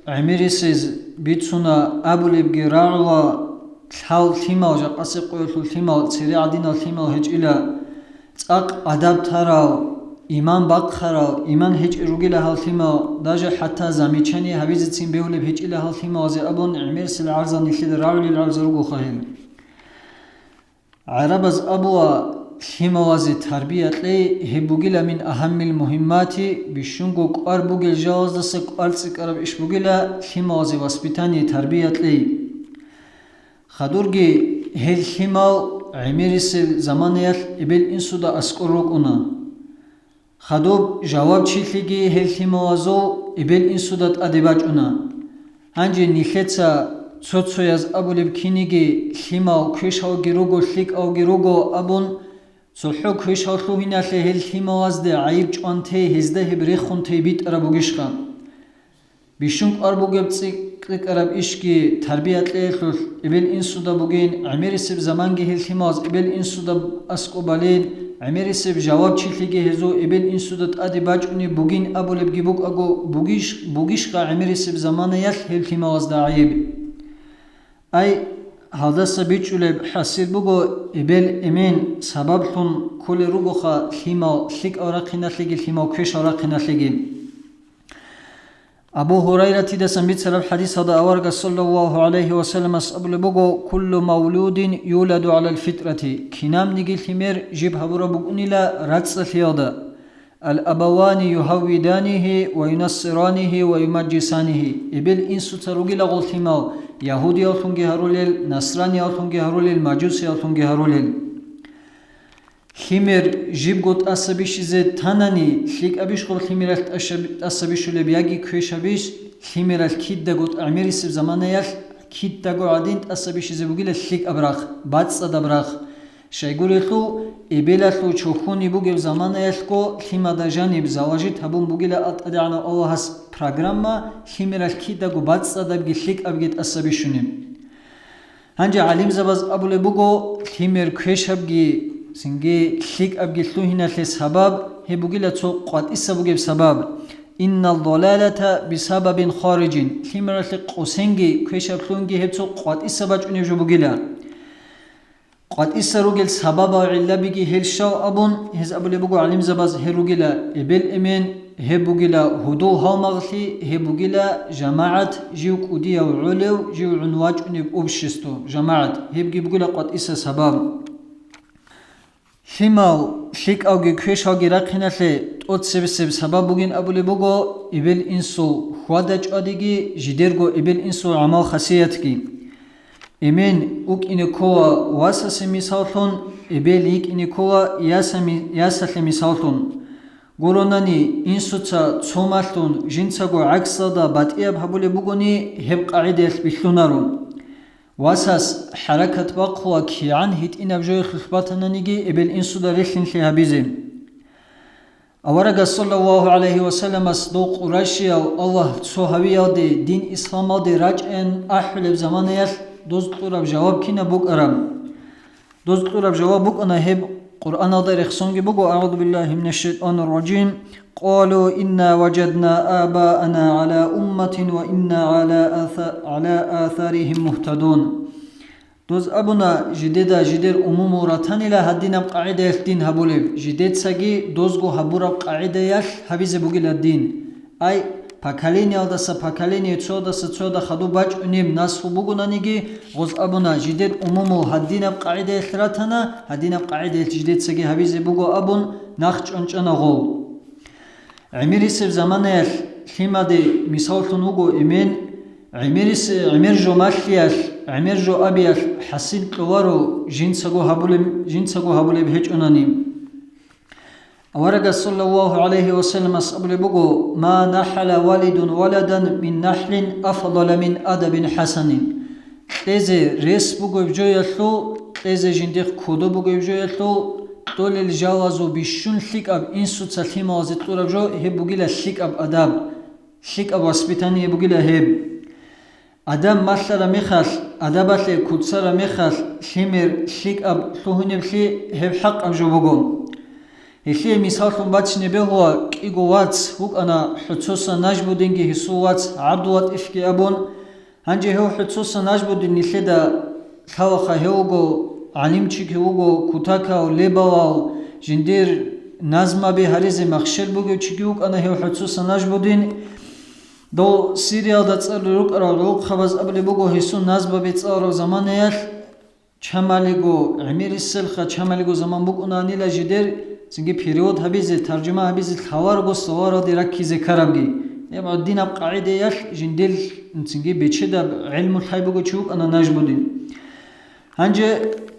عميريسيز بيتسونا أبو لبجي راعوا حاول ثيما وجا قصب قياش ثيما سريع دينا ثيما هج إلى تأق أدب تراو إيمان بقخراو إيمان هج رجلا هال ثيما داجا حتى زميشاني هبيزت سين بيولب هج إلى هال ثيما وزي أبون عميرس العرضة نخيل راعي العرضة رجو خهيل عربز أبوا ثيما وزي تربية لي هبوجلا من أهم المهمات بشنجو قار بوجل جواز دسك أرسك أرب إيش بوجلا ثيما وزي وسبيتاني تربية لي خدورجي هل ثيما عميرس الزمانيات إبل إنسو دا أسكروك أنا خدوب جواب چیتلیگی هلتی موازو ایبل این صدت ادباج اونا هنجی نیخلتسا چوتسوی از ابولب کینیگی خیما و کش ها گیروگو خلیک او گیروگو ابون صلحو کش ها خلوهینا لی هلتی مواز ده عیب چانته هزده هبری خونته بیت اربوگیشقا بیشونک اربوگب تسیک ارب ایشکی تربیت لیخل ایبل این صدا بوگین عمیری سب زمانگی هلتی مواز ایبل این صدا اسکو بالین عميري سب جواب چيتلگي هزو ابل ان سودت ادي باجوني بوگين ابو لبگي بوك اگو بوگيش قا عميري سب زمان يل هلتيما وازدعيب اي هذا سبيچول حسيب بوگو ابل امين سبب خون كل روگو خا خيما خيك اورقينا لگي خيما كش اورقينا لگي أبو هريرة تدسن بيتسر الحديث هذا أورق صلى الله عليه وسلم أصبل بقو كل مولود يولد على الفطرة كنام نجيل ثمير جيب هبور بقوني لا رتس ثيادا الأبوان يهودانه وينصرانه ويمجسانه إبل إنسو تروغي لغل ثماو يهودي أوثنجي هروليل نصراني أوثنجي هروليل مجوسي أوثنجي هروليل خمر جيب قط أصبيش زد تاناني خليك أبيش قل خمر أصبيش لبياجي كويش أبيش خمر الكيد دا قط أعميري سب زمان يخ كيد دا قو عدين أصبيش زبوغيل خليك أبراخ باتس أدبراخ شايقول يخلو إبلا خلو چوخوني بوغيل زمان يخلو خمر دا جانب زواجي تابون بوغيل أدعنا الله هس پروگراما خمر الكيد دا قو باتس أدبغي خليك أبغيت أصبيشوني هنجا عليم زباز أبو لبوغو خمر كويش أبغي سنجي خليك أبغي ثلوهنا لسبب هبوغيلا تو قد إسبوغي بسبب إن الضلالة بسبب خارج خمر قوسنجي كويش أبغي هبتو قد إسباج أنيجو بوغيلا قد إسروغيل سبب وعلا بيجي هلشاو أبون هز أبو لبوغو علم زباز هروغيلا إبل إمين هبوغيلا هدو هالمغلي هبوغيلا جماعة جيوك أوديا وعلو جيو عنواج أنيب أبشستو جماعة هبوغي بوغيلا قد إسا سبب خيماو خيك أوغي كويش هاوغي راقينا لي отсебсеб сабабугин абулебуго ибел инсу хуадач адиги жидерго ибел инсу амал хасиятки эмен ук инекова васасе мисалтун ибел ик инекова ясале мисалтун горонани инсуца цомалтун жинцаго аксада батиаб хабулебугони хеб қаидел биллунарун واساس حركة بقوة كي عن هيت إن بجوي خلباتنا نيجي إبل إنسو دا ريحلن في هبيزين أورق صلى الله عليه وسلم صدوق قراشي الله صحابي دي دين إسلام دي راجعن أحل بزمان يل دوز قرب جواب كينا بوك أرم دوز قرب جواب بوك أنا هب قرآن دا رخصونجي بوك أعوذ بالله من الشيطان الرجيم قالوا إنا وجدنا آباءنا على أمة وإنا على آثارهم مهتدون دوز أبونا جديدا جدير أموم راتان إلى هدينا قاعدة الدين هبوليب جديد ساقي دوزغو هبورا قاعدة يل هبيز بوغيل الدين أي پاکالینی آدسا پاکالینی چودا خدو باج انیم ناسفو بگونا نگی غز ابونا جدید عمومو هدینب قاعده اخراتنا هدینب قاعده جدید سگی هبیزی بگو ابون نخچ انچانا غو عمیری سب زمانه خیما دی مثالتون وگو امین عمیر جو مخلیل عمیر جو ابیل حسین قوارو جنسگو هبولی بهج انانیم ورق صلى الله عليه وسلم أصبر بقو ما نحل والد ولدا من نحل أفضل من أدب حسن تيزي ريس بقو بجوية تيزي جندق كودو بقو بجوية طول الجواز بشون ثق أب إنسو تسليم وزيط طول بجو هب بقيلة ثق أب أداب ثق أب واسبتاني بقيلة هب أدام مثل مخال أدابات كودسر مخال ثمر ثق أب ثهن بخي هب حق أب جو بقو إخي مثالكم باتش نبيهوا كيغوات هوك أنا حتوسا نجبودينجي هسوات عبدوات إفكي أبون هنجي هو حتوسا نجبودين نخيدا خواخا هوغو علمچيك هوغو كوتاكا وليباوا جندير نازما بي هريزي مخشل بوغو چيكي هوك أنا هو حتوسا نجبودين دو سيريا دا تصار روك أرى روك خباز أبلي بوغو هسو نازبا بي تصارو زمان يخ چماليغو عمير السلخة چماليغو زمان بوغو نانيلا جدير سنجي период هبيزي ترجمة هبيزي الخوار غو صوارا دي ركيزي كربجي يبقى الدين قاعدة يخ جندل سنجي بيتشدا علم الحيبغو تشوك أنا نجبودين هنجي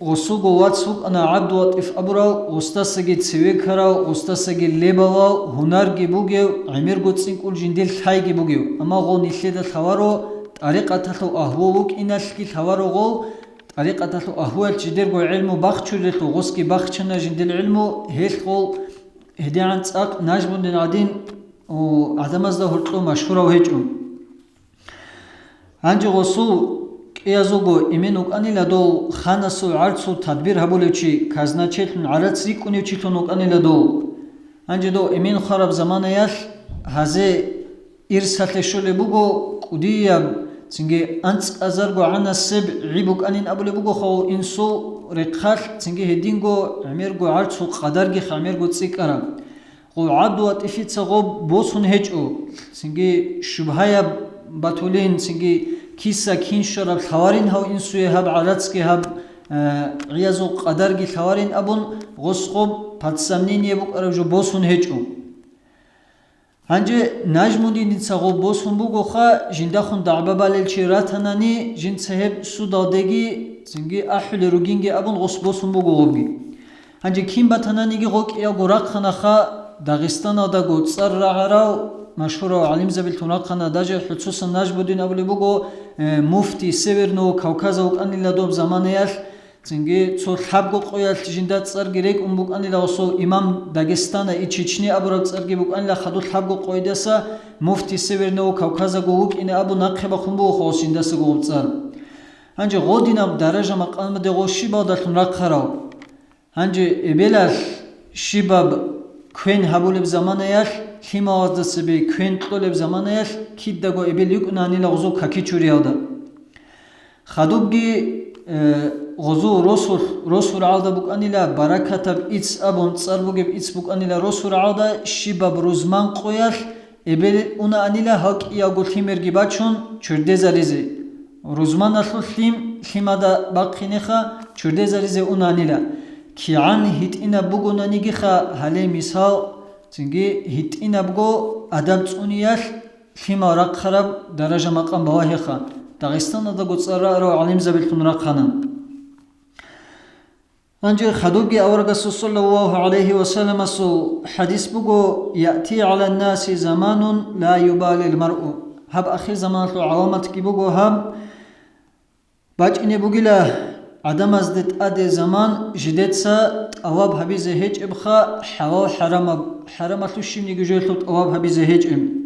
غسوق واتسوق أنا عبد واتف أبرا غستاسجي تسوي كرا غستاسجي ليبوا هنرجي بوجي عمير غو تسنقول جندل حيجي بوجي أما غو نشيد الخوارو طريقة تلو أهووك إن الكي الخوارو غو طريقة تلو أهوال جدير غو علمو باخشورتو غسكي باخشنا جندل علمو هيلخو هدي عن تساق ناجبون دين عدين وعدمز ده هرطلو مشهورة وهيجو هنجي غسو كيازوغو إمينوك أني لدو خانسو عرسو تدبير هبوليوشي كازناچيتن عرس ريكونيوچيتونوك أني لدو هنجي دو إمين خراب زمان يال هزي إرسالة شولي بوغو قدية تنجي أنت أزرغو عنا السب عيبوك أنين أبولي بوغو خو إنسو رقخال تنجي هدينغو عميرغو عرسو قدرغي خاميرغو تسيك أرام غو عبدو أتفيتسا غو بوسون هجو تنجي شبهايا باتولين تنجي كيسا كين شرب خوارين هاو إنسوي هاب عرسكي هاب عيازو قدرغي خوارين أبون غسقوب پاتسامنين يبوك أرجو بوسون هجو هنجي نجمودين نتساغو بوسون بوغو خا جندخون دعبابا للشيراتناني جند سهب سودادگي زنگي أحل روگينگي أبون غس بوسون بوغو غوبگي هنجي كيم باتنانيگي غوك إيا غراق خنخا داغستان داغو تصر رعراو مشهور علم زبيل تناقنا داجه خصوصا نجبودين أبولي بوغو مفتي سيورنو كوكازا وك أني لدوب زمانيال زنگي صور حبغو قويال جندات صار گريك بوك أني لوصو إمام داغستان إي چيچني أبورا صار بوك أني لخدو حبغو قويدسا مفتي سيورنو كوكازا غوك إني أبو نقبا خنبو خوشيندسا غوب صار هنجي غودين أب درجة مقام دغو شيبا دالتون رقراو هنجي إبلال شيباب كوين هبولي بزمانيال خيما وزدسي بي كوين طولي بزمانيال كيد دغو إبل يقناني لغزو كاكي چورياودا خدوبگي غزو رسول عودا بوك أني لا بركة بإتس أبون تصار بوك بإتس بوك أني لا رسول عودا شباب روزمان قويال إبل أنا أني لا هاك إياغو خيمرگي باچون چرده زريزي روزمان أخل خيما دا باقي نخا چرده زريزي أنا أني لا كي عن هيت إنا بوغو نانيگي خا هالي مثال цинги хитинабго адаб цуниял лима рақхараб даража мақам бавахиха Дагестана да гуцара ро алим забилтун рақхана Анжир хадуги аваргасу саллаллаху алейхи ва саллям асу хадис буго яти аля наси заманун ла юбали алмар'у хаб ахир заманату авамат ки буго хаб бачине бугила адам аздет аде заман жидетса аваб хабизе хеч ибха хава харамату шимни гужелтут аваб хабизе хеч им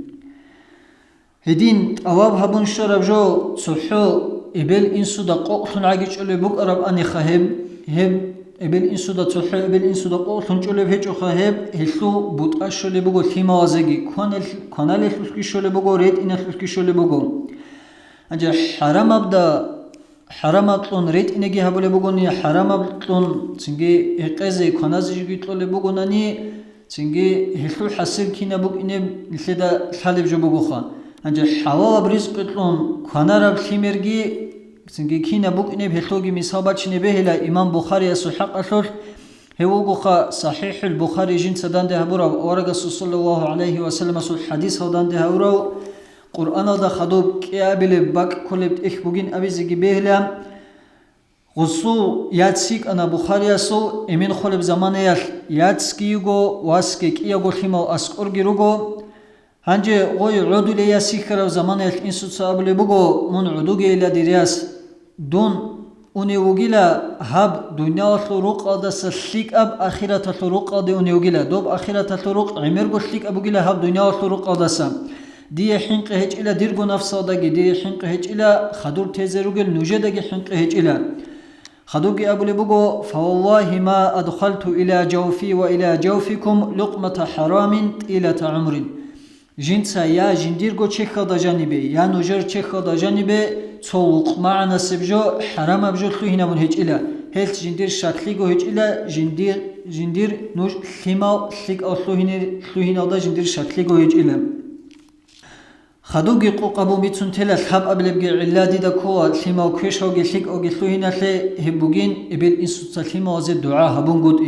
هدين أواب هبون شرب جو صحو إبل إنسو دا قوتن عاقش أولي بوك أرب أني خهب هب إبل إنسو دا صحو إبل إنسو دا قوتن جولي بهجو خهب هلو بوت أشولي بوغو ثيما وزاقي كونالي خلسكي شولي بوغو ريد إنا خلسكي شولي بوغو أنجا حرام أبدا حرام أبطلون ريد إنجي هبولي بوغو ني حرام أبطلون تنجي إقازي كونازي جيجي تلولي بوغو ناني تنجي هلو حسير كينا بوغ إني لحدا حالب جو بوغو خان Анжа хава бризқитлун канараб химерги синги кина бук ине бхелоги мисабачне бехила имам Бухари асухақ асур хевугуха сахих al-Bukhari жин саданде хабура орага саллаллаху алейхи ва саллям асур хадис хаданде хабура Qur'ana да хадуб киабиле бак колебт их бугин абизиги бехила гусу ятсик ана Бухари асу эмин холеб заманаял ятскиго васке кияго химал аскоргируго Анже гой удуле ясихрав заманел инсуцабли буго мун удуге ила дириас дун уневугила хаб дуня туруq адас лик аб ахират туруq аде уневугила доб ахират туруq имер гошлик абугила хаб дуня туруq адаса ди хинқ хеч ила диргу нафсадаги ди хинқ хеч ила хадур тезеругел нужедаги хинқ хеч ила خدوكي أبو لبوغو فوالله ما أدخلت إلى جوفي وإلى جوفكم لقمة حرام إلى عمر جنسا يا جنديرغو چخا دا جانبه يا نوجر چخا دا جانبه صولق معنا سبجو حرام ابجو تو هنا من هيج إلا هيلت جندير شكليغو هيج إلا جندير نوج خيما خيك أو تو هنا دا جندير شكليغو هيج إلا خدوغي قوقابو ميتسون تلا الحب أبلبغي علادي دا كوا خيما وكيش هوغي خيك أوغي تو هنا خي هبوغين إبل إنسو تسليما وزي الدعاء هبون قد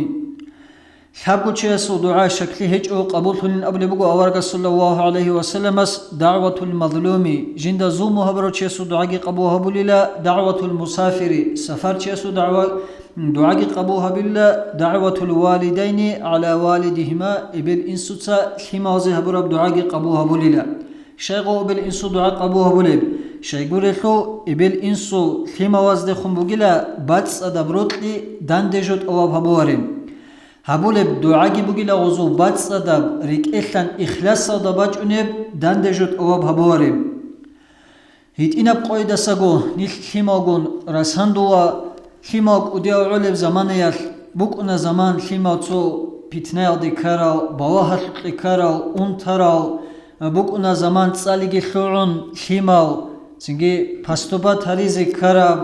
حبو تشيسو دعاء شكلي هج او قبول تولين أبلي بقو أورك صلى الله عليه وسلم دعوة المظلوم جند زومو هبرو تشيسو دعاء قبو هبوليلا دعوة المسافر سفر تشيسو دعاء قبو هبوليلا دعوة الوالدين على والدهما إبل إنسوتا خمازي هبرو دعاء قبو هبوليلا شيغو إبل إنسو دعاء قبو هبوليب شيغو ريخو إبل إنسو خماز دي خنبوغيلا باتس أدبروتلي داندجوت أواب هبوارين هبولب دعاء بوغيلا غزو بات صدب ريك إخلان إخلاص صدباج أنب داندجوت أواب هبواريم هيت إنب قويدا ساقو نيل خيماغون رساندوا خيماغ أديو علب زمان يال بوك أنا زمان خيماغ تو بيتنايل دي كاراو بواهل دي كاراو أنتراو بوك أنا زمان تساليجي خلعون خيماغ سنجي پاستوبات هريزي كاراب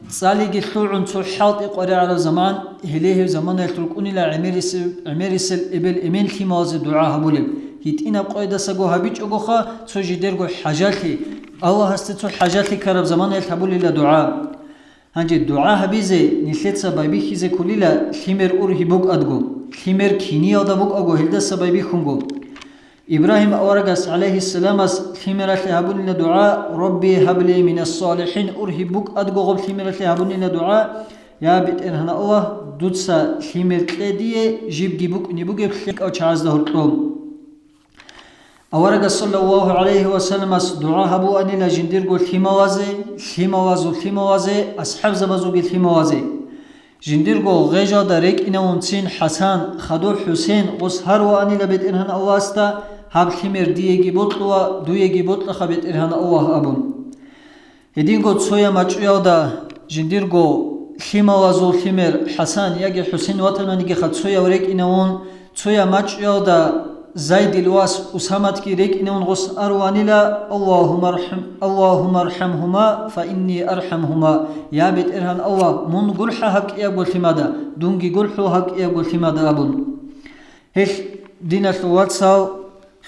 تساليجي خلعون تو حالت إقواري على زمان هليه زمان يتركوني لعميرسل إبل إمين خيماز دعاء هبولب هيت إنا بقايدة ساقو هبيج أغوخا تو جديرغو حاجاتي الله هستي تو حاجاتي كارب زمان يتحبولي لدعاء هنجي دعاء هبيزي نلت سبايبي خيزي كولي لخيمر أورهي بوك أدغو خيمر كيني أدا بوك أغو هلدا سبايبي خونغو إبراهيم أورغس عليه السلام خيمر هبولي لدعاء ربي هبلي من الصالحين أورهي بوك أدغو غب خيمر هبولي لدعاء يا بيت إرهنا الله دودسا خيمر كلادية جيب جيبوك نيبوك بخلق أو چاز ده القوم أورغ صلى الله عليه وسلم دعاء هبو أني لجندير قول خيموازي أصحاب زبازو قل خيموازي جندير قول غيجا داريك إنا ونسين حسان خدو حسين غسهر وأني لبيت إرهنا الله استا هب خيمر ديجي بطلوا دويجي بطل خبيت إرهنا الله أبون هدين قول سويا مجويا دا جندير قول خيموازو خيمر حسان يجي حسين وطلمانيجي خد سويا وريك إناون سويا مجويا دا زيد الواس أسامت كي ريك إنون غس أرواني لا اللهم ارحمهما فإني أرحمهما يا بيت إرهان الله من قلح هك يقول لماذا دونجي قلحو هك يقول لماذا أبون هيش دينا الواتساو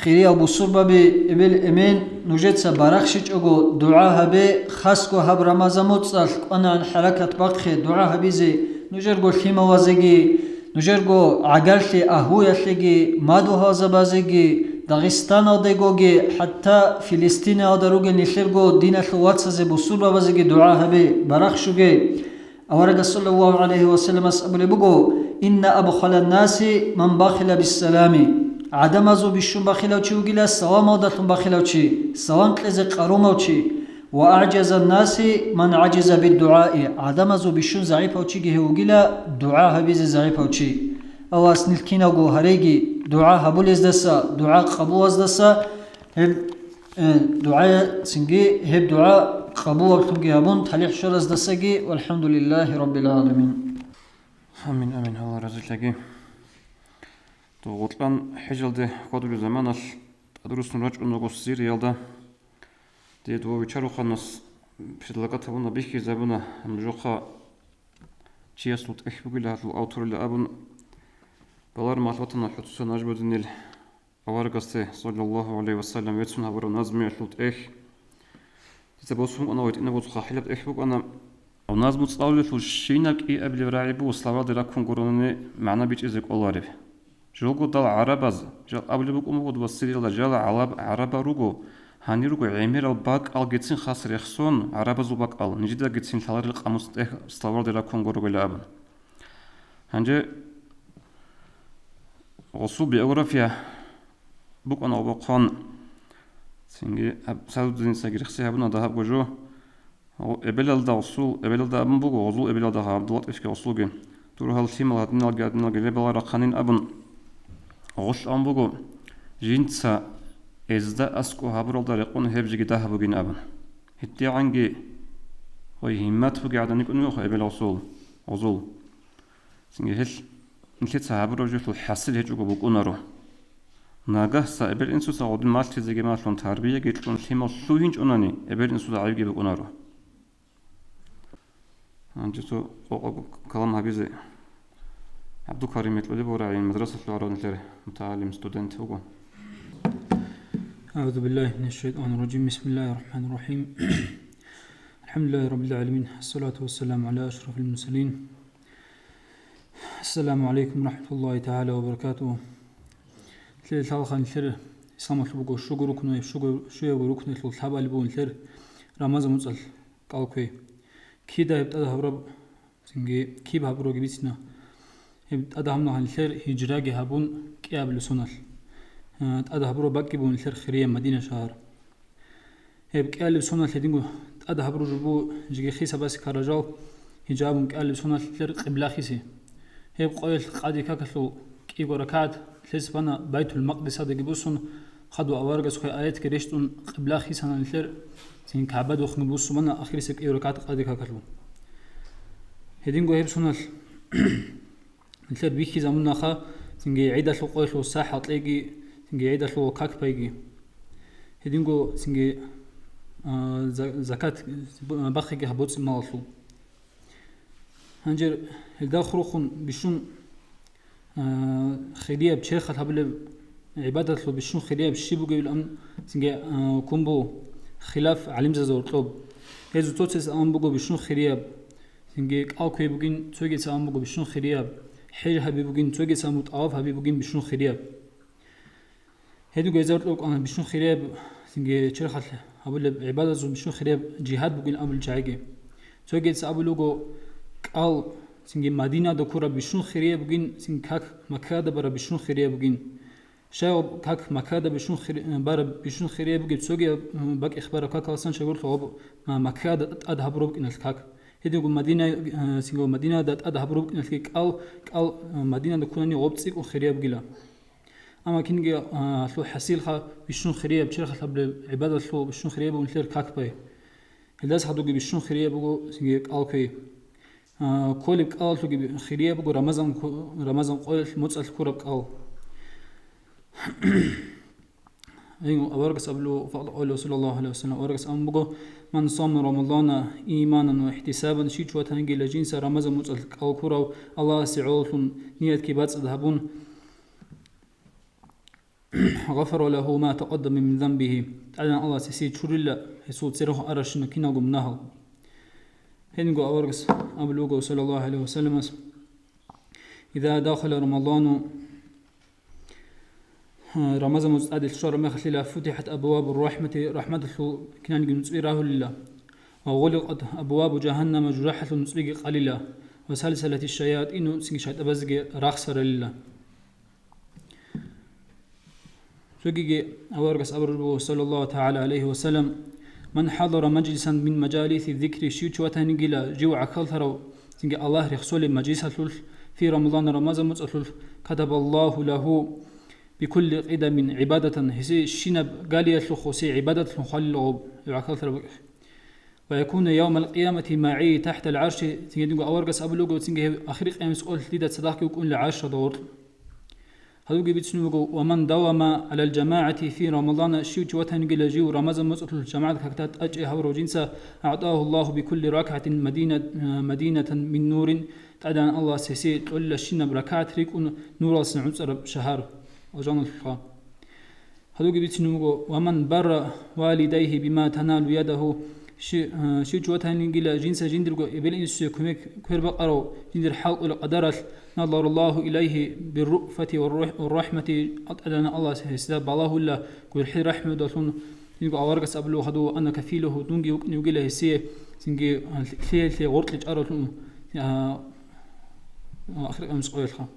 خيري أبو صربة بإبل إمين نجد سبارخشج أغو دعاها بي خاسكو هب رمازا متصال أنا عن حركة بقخي دعاها بي زي نجر قول لما وزيجي نجرگو عگلتی اهویتلیگی مادوها زبازگی داغستان آدگوگی حتی فلسطین آدروگی نشرگو دینت واتساز بسول بابازگی دعا هبی برخشوگی أورق صلى الله عليه وسلم أسأل بقو إن أبخل الناس من بخل بالسلام عدم زو بشون بخلوشي وقيلا سلام ودتون بخلوشي سلام تلزق قروموشي وأعجز الناس من عجز بالدعاء عدم زو بشون زعيفوشي جه وقيلا دعاء هبيز زعيفوشي أو أسنل كينا قو هريجي دعاء هبول ازدسا دعاء قبو ازدسا دعاء سنجي هب دعاء قبول تنجي هبون تليح شرز دسجي والحمد لله رب العالمين. آمين آمين الله رزقك. تو غطلان حجل ده قدر زمان أدرس نراج أنو سير يلدا. ده دو بيشارو خناس بشدلقات هبونا بيحكي زبونا مجوخا چياسلوت إحبوغيلا هاتلو أوتور اللي أبون بلار معلوماتنا حدثنا نجبودن الأوارقسته صلى الله عليه وسلم يتسون هبرو نازمي أحلوت إذا بوسهم أنا ويت إنه بوسخا حلب إحبوك أنا وناز متصاولة الشينك إيه قبل راعيبو وصلاة دراكون قروني معنا بيج إزيك أولارب جلقو دال عرباز جل قبل بوك أمو دوسيري الله جل عربا روغو هاني روغو عمير الباك أل جتسين خاص ريخصون عربازو باك أل نجد جتسين ثالر القاموس صلاة دراكون قروني لابن هنجي غصو بيوغرافيا بوك أنا وبقان سنجي سعودين سجري خسي هبنا ذهب وجو إبلال دا وصول إبلال دا أبن بوجو وصول إبلال دا عبد الله إفك وصول جن تروح هالتيم هاتنا الجادنا جلبلا رقانين أبن غش أم بوجو جنسا إزدا أسكو هبرال دا رقون هبج جدا هبوجين أبن هتي عنجي هاي همات بوجي عدني كنو خا إبلال وصول سنجي هل نتيت هبرال جو في الحصل هجوجو بوكونارو ناقه سا إبل إنسو سعود مالتي زي مالتون تربية جيتلون ثيمال سوينج أناني إبل إنسو دعيب جيب أنارو أنجتو كلام هبيزي عبدو كريم يتلولي بوراعي مدرسة العرون ليري متعلم ستودنت هو أعوذ بالله من الشيطان الرجيم بسم الله الرحمن الرحيم الحمد لله رب العالمين الصلاة والسلام على أشرف المرسلين السلام عليكم ورحمة الله تعالى وبركاته تلي تالخان تلر إسلام تلبقو شوغو ركنو شوغو ركنو تلو تلابا لبون تلر رمضان مصل قالكوي كيدا يبتدى هبرب سنجي كيب هبرو جبيسنا يبتدى همنا هن تلر هجراجي هبون كيابل سونال تأدى هبرو باكي بون تلر خرية مدينة شهر هيب كيابل سونال تدينجو تأدى هبرو جبو جيجي خيسا بس كارجال هجابون كيابل سونال تلر قبلا خيسي هيب قويل قادي كاكلو كيغو ركعت تلس بنا بيت المقدس هذا جبوسون خدوا أوارجس خوي آيات كريشتون قبلا خيسنا نلتر سين كعبد وخن بوسو بنا آخر سك إيو ركعت قادي كاكلو هدينجو هيب سونال نلتر بيخي زمنا خا سنجي عيدة لو قوي لو ساحة تلاقي سنجي عيدة لو كاك بايجي هدينجو سنجي زكاة بخي هبوتس مالتو هنجر الدا خروخون بشون خليه بشيخ هبل عبادة لو بشون خليه بشيبو قبل أم سنجي كومبو خلاف علم زور طب هذا توتس أم بقو بشون خليه سنجي أوكي بقين توجي سام بقو بشون خليه حير هبي بقين توجي ساموت أوف هبي بقين بشون خليه هذا جزء لو أنا بشون خليه سنجي شيخ هبل عبادة زور بشون خليه جهاد بقين أبل جايجي توجي سأبو لوجو قال سنجي مدينة دكورة بشون خيرية بقين سنج كاك مكادة برا بشون خيرية بقين شاو كاك مكادة بشون برا بشون خيرية بقين تسوقي باك إخبار كاك أصلا شغل ثواب مكادة أده بروب إن الكاك هدي يقول مدينة سنجو مدينة دات أده بروب إن الكاك قال مدينة دكورة ني غوبتسيك وخيرية بقيلا أما كينجي لو حسيل خا بشون خيرية بشير خا عبادة لو بشون خيرية بقول لير كاك باي هداس حدوقي بشون خيرية بقول سنجي قال كي كل قال تجيب خيرية بقول رمضان قال متصل كورب قال أيوة أورجس قبله فقال صلى الله عليه وسلم أورجس أم بقول من صام رمضان إيمانا واحتسابا شيء شو تهنجي لجنس رمضان متصل قال كورب الله سعول نية كبات ذهبون غفر له ما تقدم من ذنبه تعالى الله سيسيد شر الله يسود سره أرشنا كنا قمناه هنقول أورجس أبلوغو صلى الله عليه وسلم إذا دخل رمضان رمضان مزاد الشهر مخللا فتحت أبواب الرحمة رحمة كنان نصيره لله وغلقت أبواب جهنم جرحة نصيق قليلا وسلسلة الشياطين سنشات أبزق رخصر لله سوغي أورغس أبرو صلى الله تعالى عليه وسلم من حضر مجلسا من مجالس الذكر شيوتشوة نجلا جو عكالثرو تنجي الله رخصول مجلس في رمضان مصلول كتب الله له بكل قدم عبادة هسي الشنب قال يتلخوسي عبادة خلقه عكالثرو ويكون يوم القيامة معي تحت العرش تنجي أورغس أبلوغو تنجي آخر قيام سؤال ليدة صداقي وكون لعشر دور هذوك بيتسنوغو ومن دوم على الجماعة في رمضان شيوتش وتنجل جيو رمضان مسؤول الجماعة كتات أجئ هورو جنسا أعطاه الله بكل ركعة مدينة من نور تعدان الله سيسي تقول الشنب ركعة ريكون نور السنعوصر شهر وجان الفقه هذوك بيتسنوغو ومن بر والديه بما تنال يده شيوتش وتنجل جنسا جندرغو إبلين سيكوميك كربقرو جندر حلق القدرات نظر الله إليه بالرؤفة والرحمة أدنى الله سيستاب الله الله كل حي رحمة دلون يقول أورجس أبلو خدو أنا كفيله دونجي يقول له سي سنجي في غرط لجأرة آخر أمس قويلها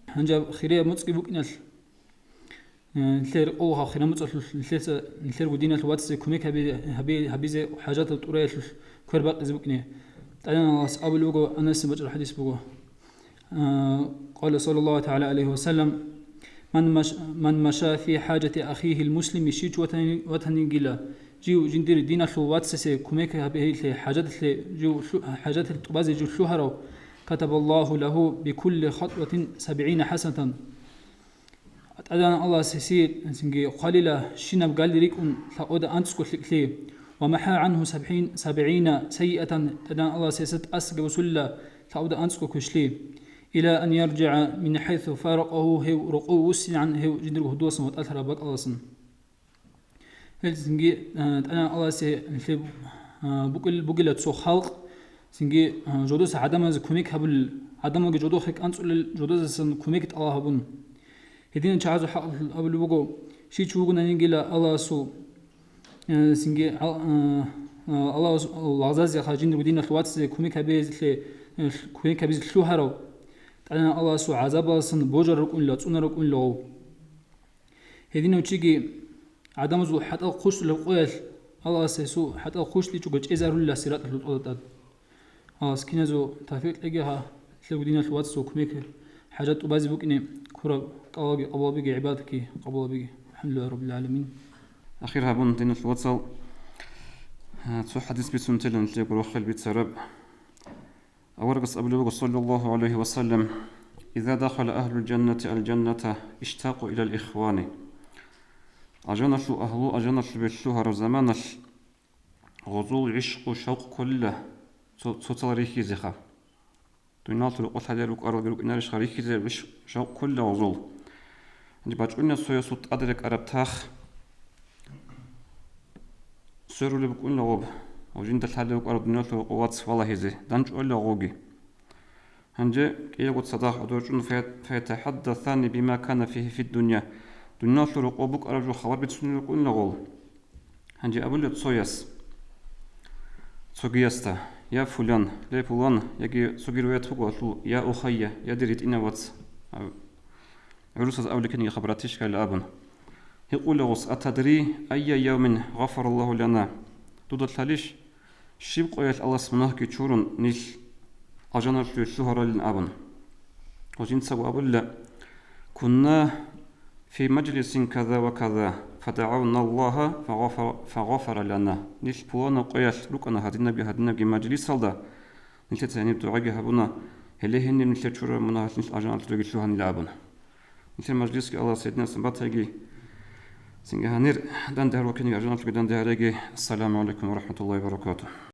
هنجا خيرية متسكي بوكنال الثير أوها خيرا متسكي الثير ودينا الواتس كوميك هبيزة حاجات الطورية كورباق زبوكني أدنى الله أبلو أنا سمعت الحديث بوه قال صلى الله تعالى عليه وسلم من مشى في حاجة أخيه المسلم شيج وتنجلا جيو جندير دين واتسسي كوميك هبه حاجات الطبازي جو شهرو كتب الله له بكل خطوة 70 حسنة أدان الله سيسي قليلا شنب قال ريكون ثأود أنتسكو لكلي ومحى عنه 70 سيئة أدان الله سيست أسق وسلا ثأود أنتسكو كشلي إلى أن يرجع من حيث فارقه هو رقوه وسعا هو جدره دوسا وتأثر بك الله سن هل سنجي أنا الله سي بقول تسو خلق سنجي جودوس عدم كوميك هبل عدم جودو خك أنصل جودوس سن كوميك الله هبون هدين شعاز حق قبل بقول شيء شوقنا نجيلا الله سو سنجي الله العزاز يا خارجين ودينا الواتس كوميك هبيز كوميك هبيز شو هرو أنا الله سو عذاب سن بوجر ركون لا تون ركون لا هذين وتشيجي عدم زو حتى الخش لقويل الله سيسو حتى الخش لي تشوج إزار الله سيرات الأولاد سكينة زو تفيق لقيها تلودينا الواتس وكميك حاجات وبازي بوكني كورا قبل بيجي عبادك قبل بيجي الحمد لله رب العالمين أخيرها بون دين الواتس تسو حديث بسنتلن تلقوا وخل بيتسرب أورقص أبلغ صلى الله عليه وسلم إذا دخل أهل الجنة اشتاقوا إلى الإخوان أجنش أهل أجنش بالشهر زمانش غزول عشق شوق كله تطريخي زخا تنال تلقى حلالك أرغلك إنارش خريخي زي شوق كله غزول نجبات قلنا سويا صوت أدرك أرب تاخ سيرو اللي بقولنا غوب وجند الحلالك أرب نال تلقى واتس والله هزي دانش أولا غوغي هنجي كي يقول صداق أدرجون فيتحدثان بما كان فيه في الدنيا دنيا تلقى بك أرجو خوار بتسنو قلنا غول هنجي أبو اللي تسويس تسوغيستا يا فلان لي فلان يجي سوغيرويت هو يا أخي يا دريت إنا واتس عروس أولي كني خبراتيش كالأبن يقول غص أتدري أي يوم غفر الله لنا دودت لاليش شيب قويت الله سبحانه كي تشورن نيل أجانا في الشهر للأبن وجين سوى أبولا كنا في مجلس كذا وكذا فدعونا الله فغفر لنا نيل بوانا قويت لكنا هاد النبي مجلس هذا نيل تتعني بدعاء هبونا هلي هني نيل تشور منا نيل أجانا في الشهر للأبن نيل مجلس الله سيدنا سبات هيجي سنجهانير دان دهر وكني أجانا في دان دهر السلام عليكم ورحمة الله وبركاته